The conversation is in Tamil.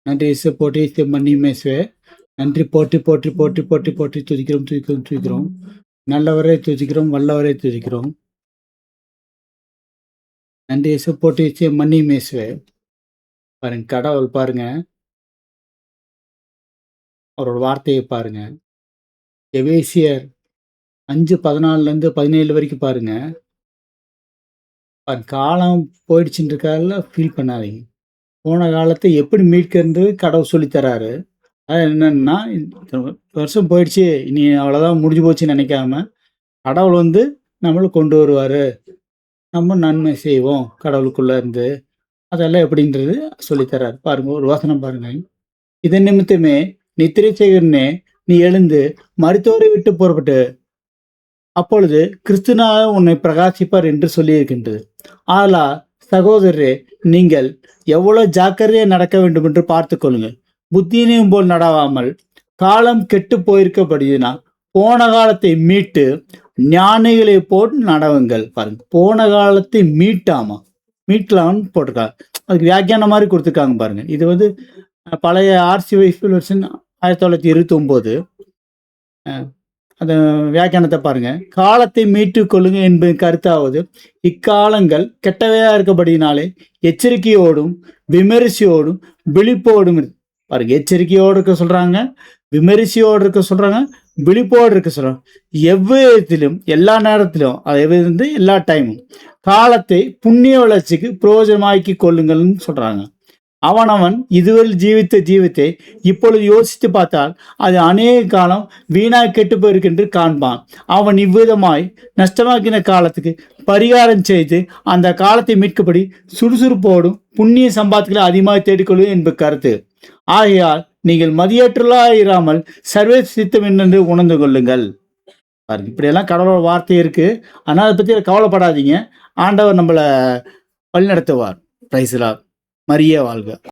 நன்றி இயேசு போற்றி மன்னியும் இயேசுவே. நன்றி போற்றி போற்றி போற்றி போற்றி போற்றி துதிக்கிறோம் துதிக்கிறோம் துதிக்கிறோம். நல்லவரை துதிக்கிறோம், வல்லவரை துதிக்கிறோம். நன்றி இயேசு போற்றி மன்னியும் இயேசுவே. பாருங்க, கடவுள் பாருங்க, அவரோட வார்த்தையை பாருங்க. எபேசியர் 5:14-17 வரைக்கும் பாருங்க. காலம் போயிடுச்சுன்றக்கால ஃபீல் பண்ணாதீங்க. போன காலத்தை எப்படி மீட்கிறது கடவுள் சொல்லித் தராரு. அது என்னன்னா, இத்தனை வருஷம் போயிடுச்சு, இனி அவ்வளோதான் முடிஞ்சு போச்சுன்னு நினைக்காம, கடவுள் வந்து நம்மள கொண்டு வருவாரு. நம்ம நன்மை செய்வோம் கடவுளுக்குள்ள இருந்து. அதெல்லாம் எப்படின்றது சொல்லித் தராரு. பாருங்க, ஒரு வசனம் பாருங்க. இதன் நிமித்தமே நித்திரை செய்கிறனே, நீ எழுந்து மரித்தோரை விட்டு புறப்பட்டு அப்பொழுது கிறிஸ்துனாக உன்னை பிரகாசிப்பார் என்று சொல்லியிருக்கின்றது. ஆதலால் சகோதரரே, நீங்கள் எவ்வளவு ஜாக்கிரதையாக நடக்க வேண்டும் என்று பார்த்து கொள்ளுங்கள். புத்தியினையும் போல் நடவாமல் காலம் கெட்டு போயிருக்கப்படுதுன்னா போன காலத்தை மீட்டு ஞானிகளை போல் நடவுங்கள். பாருங்க, போன காலத்தை மீட்கலாம்னு போட்டிருக்காங்க. அதுக்கு வியாக்கியானம் மாதிரி கொடுத்துருக்காங்க பாருங்க. இது வந்து பழைய RCY வெர்ஷன் 1929. அந்த வியாக்கியானத்தை பாருங்க. காலத்தை மீட்டு கொள்ளுங்க என்பது கருத்தாவது, இக்காலங்கள் கெட்டவையா இருக்கபடினாலே எச்சரிக்கையோடும் விமரிசையோடும் விழிப்போடும் பாருங்க. எச்சரிக்கையோடு இருக்க சொல்றாங்க, விமரிசையோடு இருக்க சொல்றாங்க, விழிப்போடு இருக்க சொல்றாங்க. எவ்விதத்திலும் எல்லா நேரத்திலும், அது வந்து எல்லா டைமும் காலத்தை புண்ணிய வளர்ச்சிக்கு பிரயோஜனமாக்கி கொள்ளுங்கள்னு சொல்றாங்க. அவனவன் இதுவரை ஜீவித்த ஜீவத்தை இப்பொழுது யோசித்து பார்த்தால் அது அநேக காலம் வீணாய் கெட்டு போயிருக்கின்று காண்பான். அவன் இவ்விதமாய் நஷ்டமாக்கின காலத்துக்கு பரிகாரம் செய்து அந்த காலத்தை மீட்கப்படி சுறுசுறுப்போடும் புண்ணிய சம்பாதங்களை அதிகமாக தேடிக்கொள்வது என்பது கருத்து. ஆகையால் நீங்கள் மதியேற்றலாயிராமல் சர்வ சித்தம் என்று உணர்ந்து கொள்ளுங்கள். பாருங்க, இப்படியெல்லாம் கடவுளோட வார்த்தை இருக்கு. ஆனால் அதை பற்றி கவலைப்படாதீங்க. ஆண்டவர் நம்மளை வழிநடத்துவார். Praise the Lord. மரியே வாழ்க.